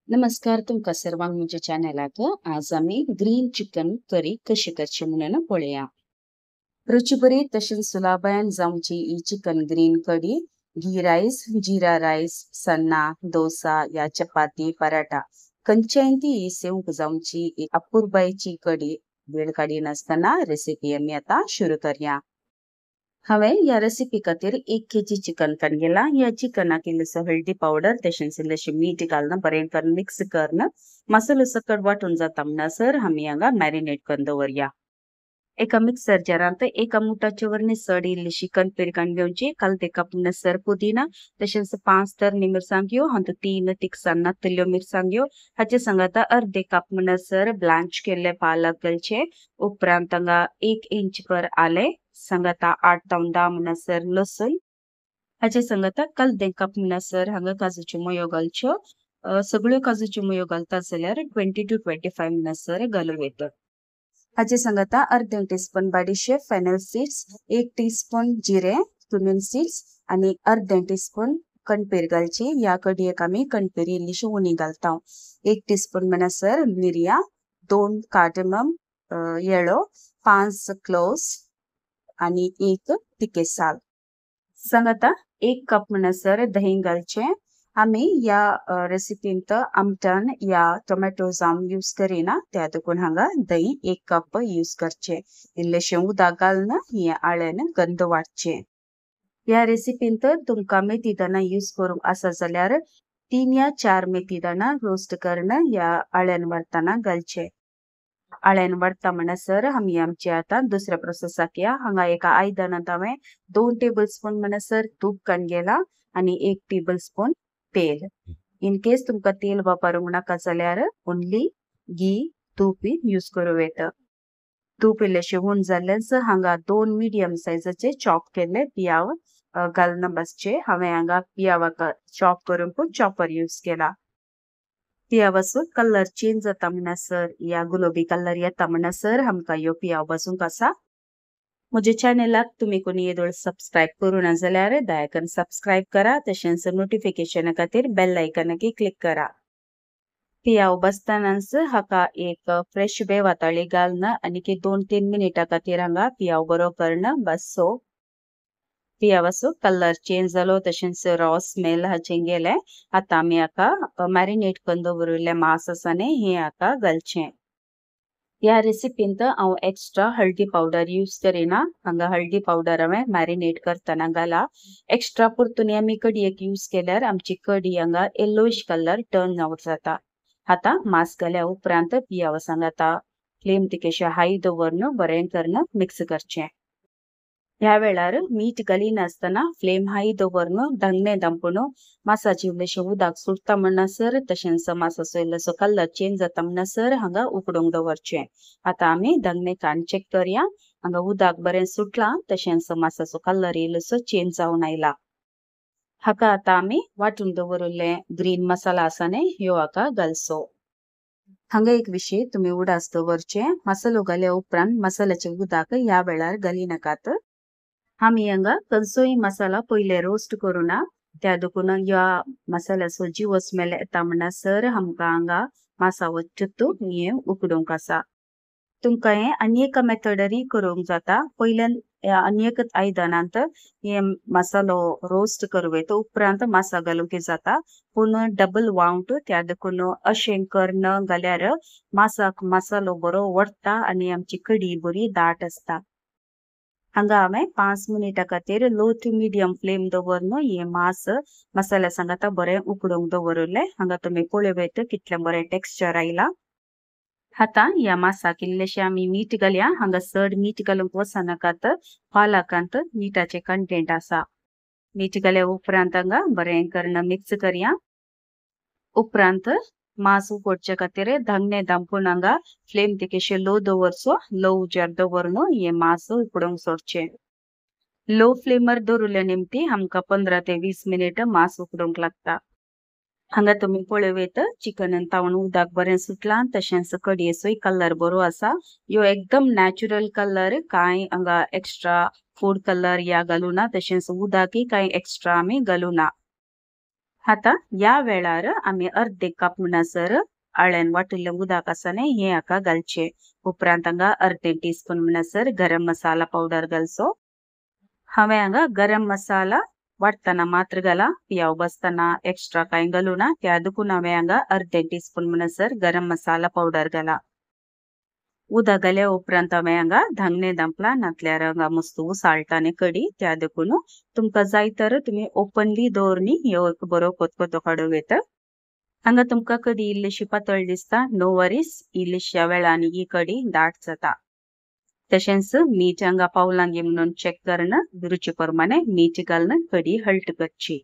नमस्कार तुमका सर्वांक म्हज्या चॅनलाक आज आम्ही ग्रीन चिकन करी कशी करची म्हणून पळया। रुची बरी तशेंच सुलाबान जावची ही चिकन ग्रीन कडी घी राईस, जीरा राईस, सन्ना, डोसा या चपाती, पराठा खंयच्याय ती सेवंक जावची ही अपुरबायची कडी वेळ काडीन आसतना रेसिपी आमी आता सुरू करया। हांवें ह्या रेसिपी खातीर 1 केजी चिकन काडलेला। ह्या चिकनाक इल्लोसो हळदी पावडर तशेंच इल्लेशें मीठ घालून बरें करून मिक्स करून मसालो सकट वांटून जाता म्हणसर आमी हांगा मॅरिनेट करून दवरया। एका मिक्सर जारांत एका मुठाचे वरणी चड इल्लीशी कणपेर काडून घेवची। काल तेका म्हणसर पुदिना तशेंच 5 तरणी मिरसांग्यो हातूंत 3 तिखसाण नातल्यो मिरसांग्यो हाचे संगत अर्दे कप म्हणसर ब्लांच केल्ले पालक घालचे। उपरांत हांगा 1 इंच भर आले संगत 8 ते 10 म्हणसर लसूण हाचे संगत कलदें कप म्हणसर हांगा काजूच्यो मुयो घालच्यो। सगळ्यो काजूच्यो मुयो घालतात जाल्यार 20 to 25 म्हणसर घालूं येता। हाचे संगत अर्धे टीस्पून बडीशेप फेनल सीड्स, 1 टीस्पून जिरे क्युमिन सीड्स आणि अर्धे टीस्पून कणपेर घालची। या कडयेक आमी कणपेर इल्लीशी उणी घालता। 1 टीस्पून म्हणसर मिरयां, 2 कार्डमम येलो, 5 क्लोव्स आणि 1 तिखे साल संगत 1 कप म्हणसर दही घालचे। आमी या रेसिपींत आमटन या टोमॅटो जाम यूज करिना त्या देखून हांगा दही 1 कप यूज करचे। इल्लेशें उदक घालून हे आळ्यान गंध वाडचे। या रेसिपींत तुमकां मेथी दाना यूज करूंक आसा जाल्यार 3 या 4 मेथी दाना रोस्ट करून या आळ्यान वाडताना घालचे। आळ्यान वाडता म्हणसर आमी आमचे आता दुसऱ्या प्रोसेसाक या। हांगा एका आयदनांत हांवें 2 टेबलस्पून म्हणसर तूप काडलेला आणि 1 टेबलस्पून तेल। इन केस तुमकां तेल वापरूंक नाका जाल्यार ओन्ली घी तूप यूज करूं येता। तूप इल्लेशें उण जाल्लेच हांगा 2 मिडियम सायजाचे चॉप केल्ले पियाव घालून बसचे। हांवें हांगा पियावाक चॉप करूंक चॉपर यूज केला। पियावाचो कलर चेंज जाता म्हणसर या गुलाबी कलर येता म्हणसर आमकां ह्यो पियाव भाजूंक आसा। म्हज्या चॅनलाक तुमी कोणी येदोळ सबस्क्राईब करूं ना जाल्यार दया करून सबस्क्राईब करा तशेंच नोटिफिकेशना खातीर बेल आयकनाक क्लिक करा। पियाव बसतानाच हाका एक फ्रेश बे वाताळी घालून आनी 2-3 मिनिटां खातीर हांगा पियाव बरो करून बसो। पियावाचो कलर चेंज जालो तशेंच रॉ स्मेल हाचें गेले। आतां आमी हाका मॅरिनेट करून दवरिल्लें मांस आसा न्ही हें हाका घालचें। या रेसिपींत हांव एक्स्ट्रा हळदी पावडर यूज करिना। हांगा हळदी पावडर हांवें मॅरिनेट करतना घाला। एक्स्ट्रा परतून आमी कडयेक यूज केल्यार आमची कडी हांगा येलोइश कलर टर्न आउट जाता। आतां मांस घाल्या उपरांत पियाव सांगत फ्लेम तिकेशें हाय दवरून बरें करून मिक्स करचें। ह्या वेळार मीठ घालिनासतना फ्लेम हाय दवरून धंगणे दांपून मांसाचें इल्लेशें उदक सुट्टा म्हणसर तशेंच मांसाचो इल्लोसो कलर चेंज जाता म्हणसर हांगा उकडूंक दवरचें। आतां आमी धंगणे काडून चेक करया। हांगा उदक बरें सुटलां तशेंच मांसाचो कलर इल्लोसो चेंज जावन आयला। हाका आतां आमी वांटून दवरिल्ले ग्रीन मसाला आसा न्ही ह्यो हाका घालचो। हांगा एक विशय तुमी उडास दवरचें। मसालो घाल्या उपरांत मसाल्याचें उदक ह्या वेळार घालिनाकात। आमी हांगा खंयचोय मसाला पयले रोस्ट करूना त्या देखून ह्या मसाल्याचो जिवो स्मेल येता म्हणसर आमकां हांगा मांसा वच्चूत हे उकडूंक आसा। तुमकां हे आनी एका मेथडरी करूंक जाता। पयल्यान आनी एक आयदनांत हे मसालो रोस्ट करूं येता उपरांत मांसा घालूंक जाता पूण डबल वाउंट त्या देखून अशें करून जाल्यार मांसाक मसालो बरो वडटा आनी आमची कडी बरी दाट आसता। हांगा हांवें 5 मिनिटां खातीर लो टू मिडियम फ्लेम दवरून हे मांस मसाल्या सांगत बरें उकडूंक दवरलें। हांगा तुमी पळोवं येता कितलें बरें टेक्स्चर आयला। आतां ह्या मांसाक इल्लेशें आमी मीठ घालया। हांगा चड मीठ घालूंक वचनाकात पालकांत मिठाचें कंटेंट आसा। मीठ घाल्या उपरांत हांगा बरें करून मिक्स करया। उपरांत मांस उकडचे खातीर धंगणे दांपून हांगा फ्लेम तिकेशें लो दवरचो। लो उजार दवरून हे मांस उकडूंक सोडचें। लो फ्लेमर दवरले निमती आमकां 15 ते 20 मिनिट मांस उकडूंक लागता। हांगा तुमी पळोवं येता चिकनान तावन उदक बरें सुटलां तशेंच कडयेचोय कलर बरो आसा। ह्यो एकदम नॅचरल कलर कांय हांगा एक्स्ट्रा फूड कलर या घालूना तशेंच उदकय कांय एक्स्ट्रा आमी घालूना। आता या वेळार आम्ही अर्धे कप म्हणसर आळ्यान वाटिल्ले उदक आसा न्ही हे हाका घालचे. उपरांत हांगा अर्धे टीस्पून म्हणसर गरम मसाला पावडर घालचो. हांवें हांगा गरम मसाला वाटतना मात्र घाला, पियाव बसतना एक्स्ट्रा कांय घालू ना. त्या देखून हांवें हांगा अर्धे टीस्पून म्हणसर गरम मसाला पावडर घाला. उदक घाल्या उपरांत हांवें हांगा धांगणे दांपला, नातल्यार हांगा मस्त उसाळटाने कडी. त्या देखून तुमकां जाय तर तुमी ओपनली दवरनी ह्यो एक बरो कोतकोतो काडूंक येता. हांगा तुमकां कडी इल्लीशी पातळ दिसता, नो वरीज, इल्लीशा वेळानी ही कडी दाट जाता. तशेंच मीठ हांगा पावलांगी म्हणून चेक करणं, रुची प्रमाणे मीठ घालून कडी हल्ट करची.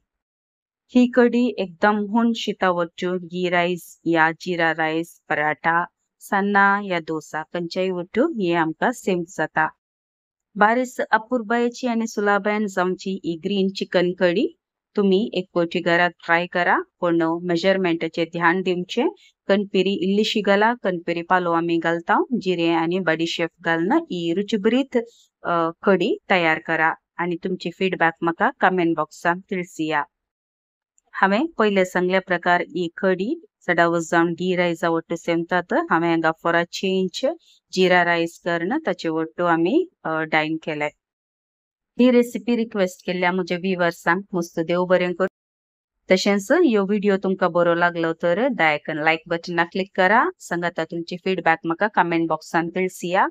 ही कडी एकदम हुन शितावच्चो घी राईस या जीरा राईस, पराठा, सन्ना या डोसा खंयच्याय वट्टू हे आमकां सेम जाता. बारीस अपुरबायेची आणि सुलाबायन जावची ही ग्रीन चिकन कडी तुम्ही एक पोटी घरात ट्राय करा, पण मेजरमेंटचे ध्यान दिवचे. कणपिरी इल्लीशी घाला, कणपिरी पालो आम्ही घालता, जिरे आणि बडीशेप घालून ही रुचीभरीत कडी तयार करा आणि तुमची फीडबॅक म्हाका कमेंट बॉक्सात तिळसिया. हांवें पयले सांगल्या प्रकार ही कडी चडावत जावन घी रायसा वट्टू सेमतात. हांवें हांगा for a change jeera rice करून ताचे वट्टू आम्ही डायन केले. ही रेसिपी रिक्वेस्ट केल्या म्हज्या व्ह्युअर्सांक मस्त देव बरें करूं. तशेंच ह्यो व्हिडिओ तुमकां बरो लागलो तर दायकन लायक बटनाक क्लिक करा. सांगाता तुमची फीडबॅक म्हाका कमेंट बॉक्सात तिळसिया.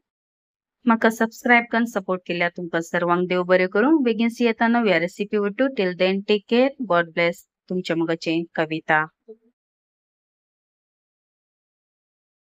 म्हाका सबस्क्राईब करून सपोर्ट केल्या तुमकां सर्वांक देव बरें करूं. बेगीन येता नव्या रेसिपी वट्टू. Till then take care, God bless. तुमचे मोगाचें कविता.